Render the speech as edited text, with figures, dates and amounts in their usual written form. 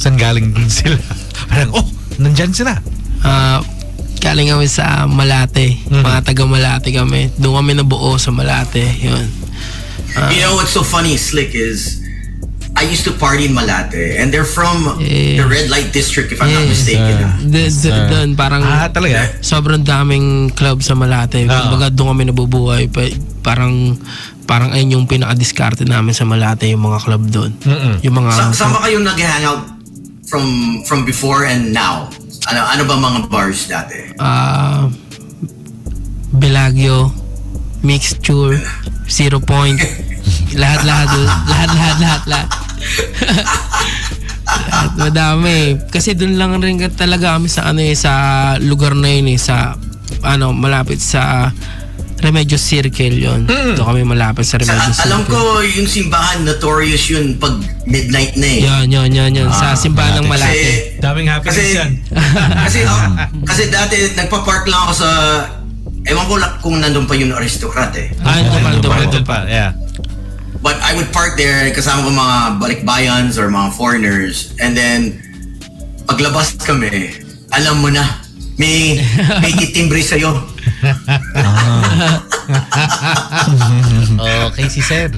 Saan galing din sila? Parang, nandyan sila. Galing kami sa Malate. Mga taga Malate kami. Doon kami nabuo sa Malate. Yun. You know what's so funny, Slick, is I used to party in Malate, and they're from the red light district, if I'm not mistaken. Doon parang talaga? sobrang daming club sa Malate. Kumbaga doon kami nabubuhay. Parang ayun yung pinaka-discarte namin sa Malate, yung mga club doon. Yung mga... Saan ba kayo nag-hangout from before and now? Ano ba mga bars dati? Bellagio, Mixture, Zero Point, lahat. Madami. Kasi doon lang rin talaga kami sa sa lugar na yun sa malapit sa Remedios Circle yon. Doon kami malapit sa Remedios Circle. Alam ko yung simbahan, notorious yun pag midnight na eh. Yan. Sa simbahan ng Malate. Daming happiness yan. kasi dati nagpa-park lang ako sa, ewan ko lang kung nandun pa yung aristocrat eh. Nandun pa, yeah. But I would park there kasama ko mga balikbayans or mga foreigners, and then paglabas kami, alam mo na, may titimbre sa'yo. Okay, si Sir.